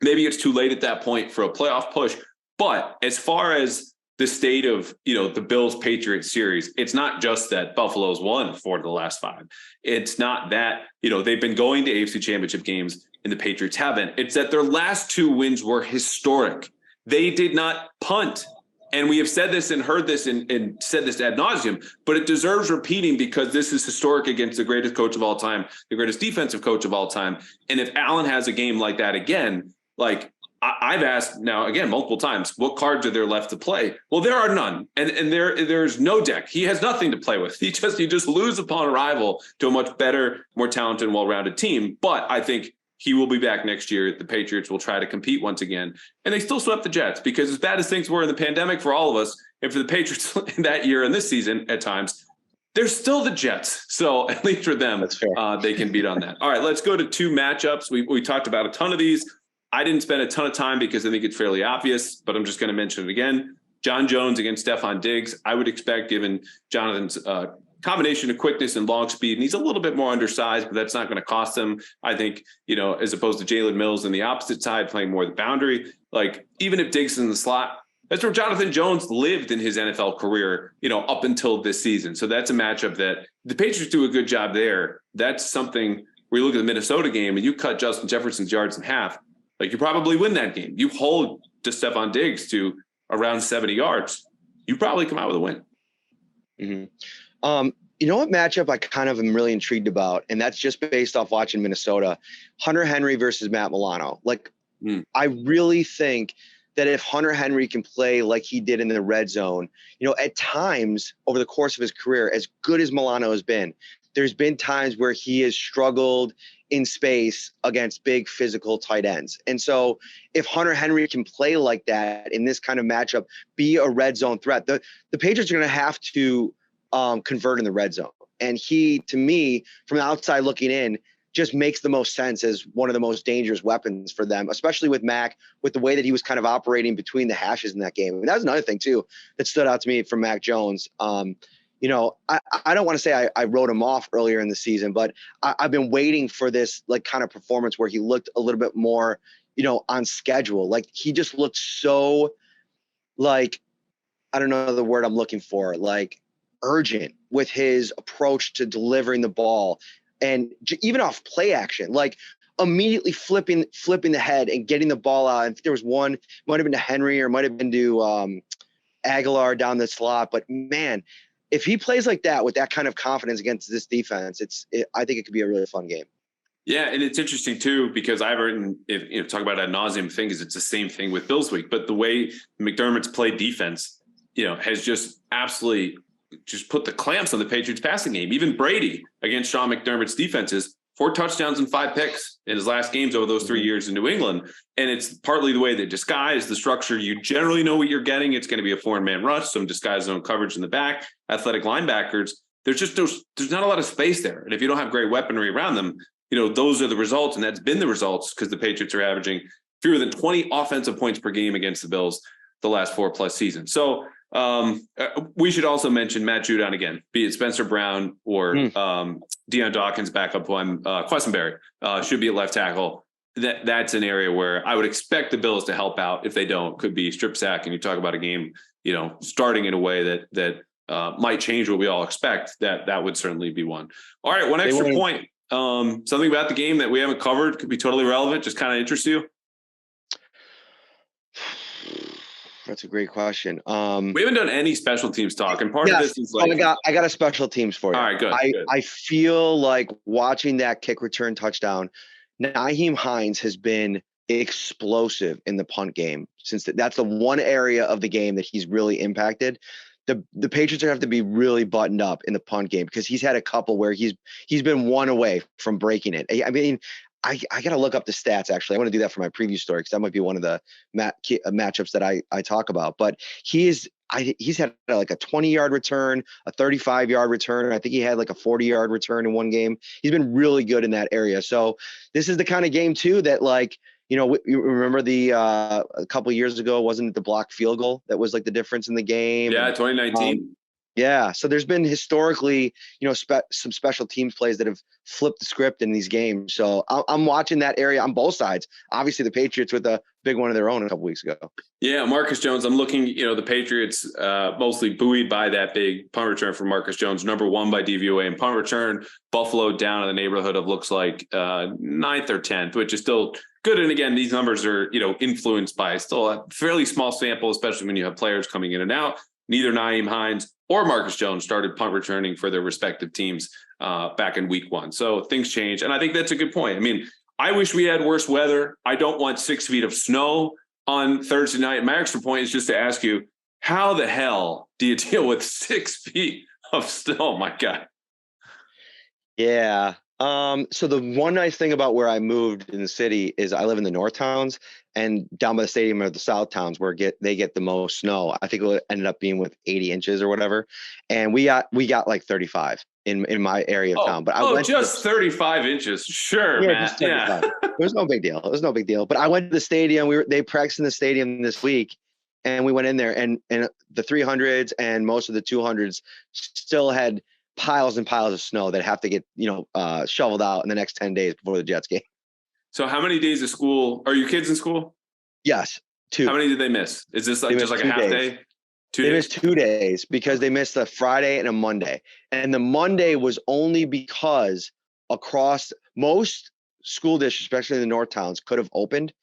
Maybe it's too late at that point for a playoff push. But as far as the state of, the Bills-Patriots series, it's not just that Buffalo's won 4 of the last 5. It's not that, they've been going to AFC Championship games and the Patriots haven't. It's that their last 2 wins were historic. They did not punt. And we have said this and heard this and said this ad nauseum, but it deserves repeating because this is historic against the greatest coach of all time, the greatest defensive coach of all time. And if Allen has a game like that again, like I've asked now again multiple times, what cards are there left to play? Well, there are none, and there's no deck. He has nothing to play with. You just lose upon arrival to a much better, more talented, well-rounded team. But I think he will be back next year. The Patriots will try to compete once again, and they still swept the Jets because as bad as things were in the pandemic for all of us, and for the Patriots that year and this season at times, they're still the Jets. So at least for them, that's fair. They can beat on that. All right, let's go to 2 matchups. We talked about a ton of these. I didn't spend a ton of time because I think it's fairly obvious, but I'm just going to mention it again. John Jones against Stephon Diggs. I would expect, given Jonathan's combination of quickness and long speed, and he's a little bit more undersized, but that's not going to cost him. I think, as opposed to Jalen Mills on the opposite side, playing more the boundary, like even if Diggs is in the slot, that's where Jonathan Jones lived in his NFL career, up until this season. So that's a matchup that the Patriots do a good job there. That's something where you look at the Minnesota game and you cut Justin Jefferson's yards in half. Like you probably win that game. You hold to Stephon Diggs to around 70 yards. You probably come out with a win. Mm-hmm. You know what matchup I kind of am really intrigued about, and that's just based off watching Minnesota, Hunter Henry versus Matt Milano. I really think that if Hunter Henry can play like he did in the red zone, at times over the course of his career, as good as Milano has been, there's been times where he has struggled in space against big physical tight ends. And so if Hunter Henry can play like that in this kind of matchup, be a red zone threat, the Patriots are going to have to convert in the red zone. And he, to me, from the outside looking in, just makes the most sense as one of the most dangerous weapons for them, especially with Mac, with the way that he was kind of operating between the hashes in that game. And that was another thing, too, that stood out to me from Mac Jones. I don't want to say I wrote him off earlier in the season, but I've been waiting for this kind of performance where he looked a little bit more, on schedule. Like he just looked so I don't know the word I'm looking for, urgent with his approach to delivering the ball and even off play action, immediately flipping the head and getting the ball out. I think there was one, might have been to Henry or might have been to Aguilar down the slot, but man, if he plays like that with that kind of confidence against this defense, I think it could be a really fun game. Yeah, and it's interesting too because I've written, talk about ad nauseum thing, is it's the same thing with Bills week, but the way McDermott's played defense, has just absolutely just put the clamps on the Patriots passing game. Even Brady against Sean McDermott's defenses, 4 touchdowns and 5 picks in his last games over those 3 years in New England. And it's partly the way they disguise the structure. You generally know what you're getting. It's going to be a 4-man rush, some disguised zone coverage in the back, athletic linebackers. There's not a lot of space there. And if you don't have great weaponry around them, those are the results. And that's been the results because the Patriots are averaging fewer than 20 offensive points per game against the Bills the last 4+ seasons. So we should also mention Matt Judon again, be it Spencer Brown or Deion Dawkins backup one, Quessenberry should be at left tackle. That's an area where I would expect the Bills to help out. If they don't, could be strip sack. And you talk about a game, starting in a way that might change what we all expect. That would certainly be one. All right, one extra point. Something about the game that we haven't covered could be totally relevant. Just kind of interests you. That's a great question. We haven't done any special teams talk, and part of this is I got a special teams for you. All right, good. I feel like watching that kick return touchdown, Nyheim Hines has been explosive in the punt game since that's the one area of the game that he's really impacted. The Patriots have to be really buttoned up in the punt game because he's had a couple where he's been one away from breaking it. I mean, I got to look up the stats, actually. I want to do that for my preview story because that might be one of the matchups that I talk about. But he's had like a 20-yard return, a 35-yard return. I think he had like a 40-yard return in one game. He's been really good in that area. So this is the kind of game, too, that You remember a couple of years ago, wasn't it the blocked field goal that was like the difference in the game? Yeah, And, 2019. yeah. So there's been historically, some special teams plays that have flipped the script in these games. So I'm watching that area on both sides. Obviously, the Patriots with a big one of their own a couple weeks ago. Yeah, Marcus Jones. I'm looking, the Patriots mostly buoyed by that big punt return from Marcus Jones, number 1 by DVOA and punt return. Buffalo down in the neighborhood of looks like 9th or 10th, which is still good. And again, these numbers are, influenced by still a fairly small sample, especially when you have players coming in and out. Neither Nyheim Hines or Marcus Jones started punt returning for their respective teams back in week 1. So things change. And I think that's a good point. I mean, I wish we had worse weather. I don't want 6 feet of snow on Thursday night. My extra point is just to ask you, how the hell do you deal with 6 feet of snow? My God. Yeah. So the one nice thing about where I moved in the city is I live in the North Towns, and down by the stadium are the South Towns where they get the most snow. I think it ended up being with 80 inches or whatever. And we got like 35 in my area of town. But I went just 35 inches. Sure, yeah, Matt. Yeah. It was no big deal. It was no big deal. But I went to the stadium. They practiced in the stadium this week, and we went in there, and the 300s and most of the 200s still had piles and piles of snow that have to get shoveled out in the next 10 days before the Jets game. So how many days of school are your kids in school? Yes, 2. How many did they miss? Is this just like a half day? 2 days? They missed 2 days because they missed a Friday and a Monday. And the Monday was only because across most school districts, especially in the North Towns, could have opened.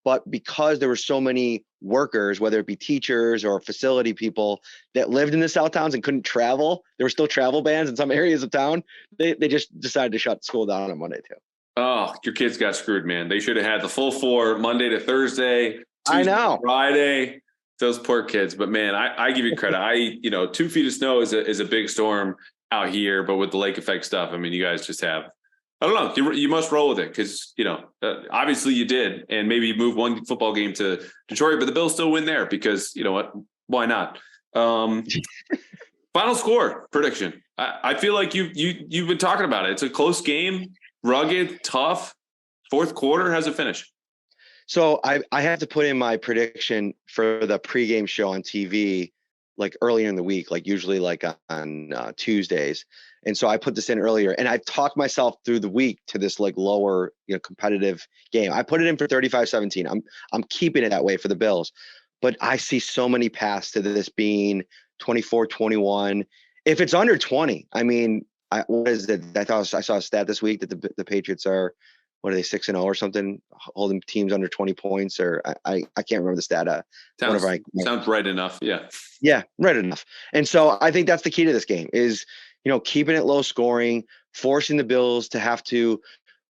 But because there were so many workers, whether it be teachers or facility people that lived in the South Towns and couldn't travel, there were still travel bans in some areas of town. They just decided to shut school down on Monday too. Oh, your kids got screwed, man. They should have had the full 4 Monday to Thursday, Tuesday I know. to Friday. Those poor kids. But man, I give you credit. 2 feet of snow is a big storm out here, but with the lake effect stuff, I mean, you guys just have, I don't know. You must roll with it because, obviously you did. And maybe you moved one football game to Detroit, but the Bills still win there because, you know what? Why not? Final score prediction. I feel like you've been talking about it. It's a close game, rugged, tough. Fourth quarter, how's it finish? So I have to put in my prediction for the pregame show on TV, like earlier in the week, like usually like on Tuesdays. And so I put this in earlier, and I've talked myself through the week to this like lower, competitive game. I put it in for 35-17. I'm keeping it that way for the Bills, but I see so many paths to this being 24-21. If it's under 20, I mean, what is it? I saw a stat this week that the Patriots are, what are they, 6-0 or something, holding teams under 20 points, or I can't remember the stat. Sounds right enough. Yeah. Yeah, right enough. And so I think that's the key to this game is, keeping it low scoring, forcing the Bills to have to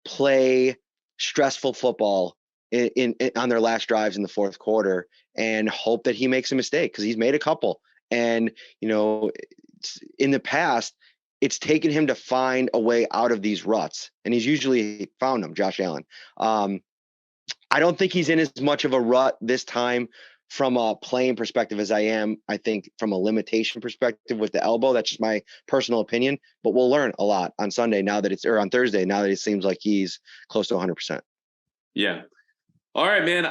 play stressful football in on their last drives in the fourth quarter, and hope that he makes a mistake, because he's made a couple. And, in the past, it's taken him to find a way out of these ruts, and he's usually found them, Josh Allen. I don't think he's in as much of a rut this time from a playing perspective as I think from a limitation perspective with the elbow. That's just my personal opinion, but we'll learn a lot on Thursday, now that it seems like he's close to 100%. Yeah. All right, man.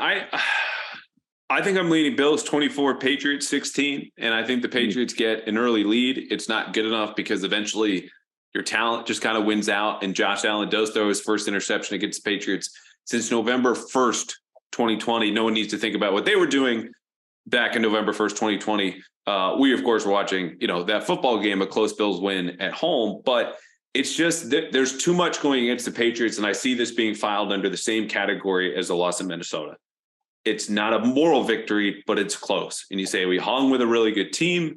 I think I'm leaning Bills 24, Patriots 16. And I think the Patriots get an early lead. It's not good enough because eventually your talent just kind of wins out. And Josh Allen does throw his first interception against the Patriots since November 1st, 2020. No one needs to think about what they were doing back in November 1st, 2020. We, of course, were watching, that football game, a close Bills win at home. But it's just that there's too much going against the Patriots. And I see this being filed under the same category as the loss in Minnesota. It's not a moral victory, but it's close. And you say, we hung with a really good team,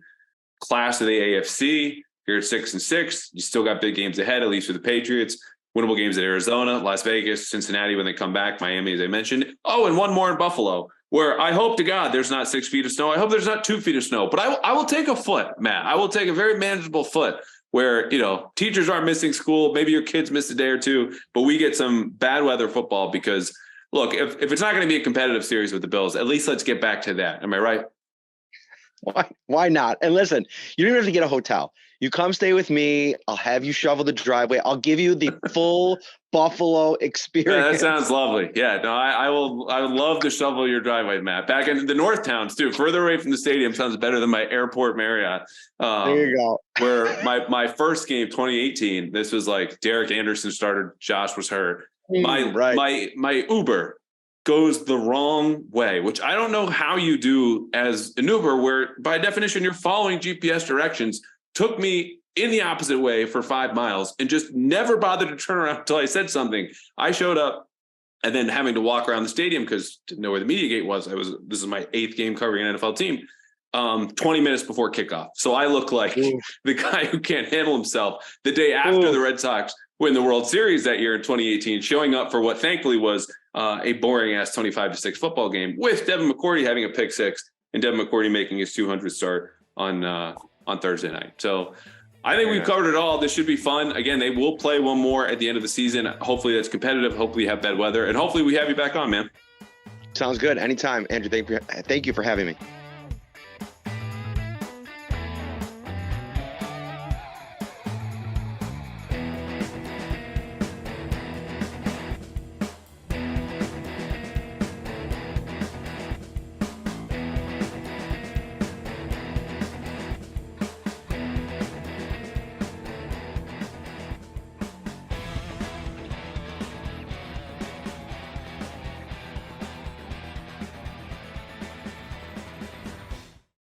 class of the AFC. You're at 6-6. You still got big games ahead, at least for the Patriots. Winnable games at Arizona, Las Vegas, Cincinnati when they come back, Miami, as I mentioned. Oh, and one more in Buffalo, where I hope to God there's not 6 feet of snow. I hope there's not 2 feet of snow. But I will take a foot, Matt. I will take a very manageable foot where, teachers aren't missing school. Maybe your kids miss a day or two, but we get some bad weather football because, look, if it's not going to be a competitive series with the Bills, at least let's get back to that. Am I right? Why not? And listen, you don't even have to get a hotel. You come stay with me. I'll have you shovel the driveway. I'll give you the full Buffalo experience. Yeah, that sounds lovely. Yeah, no, I would love to shovel your driveway, Matt. Back in the North Towns too, further away from the stadium sounds better than my airport Marriott. There you go. Where my first game, 2018, this was like Derek Anderson started, Josh was hurt. My Uber goes the wrong way, which I don't know how you do as an Uber, where by definition you're following GPS directions. Took me in the opposite way for 5 miles and just never bothered to turn around until I said something. I showed up and then having to walk around the stadium because didn't know where the media gate was. This is my 8th game covering an NFL team. 20 minutes before kickoff. So I look like the guy who can't handle himself the day after the Red Sox win the World Series that year in 2018, showing up for what thankfully was a boring ass 25-6 football game with Devin McCourty having a pick six and Devin McCourty making his 200th start on Thursday night. So I think we've covered it all. This should be fun. Again, they will play one more at the end of the season. Hopefully that's competitive. Hopefully you have bad weather, and hopefully we have you back on, man. Sounds good. Anytime, Andrew. Thank you for having me.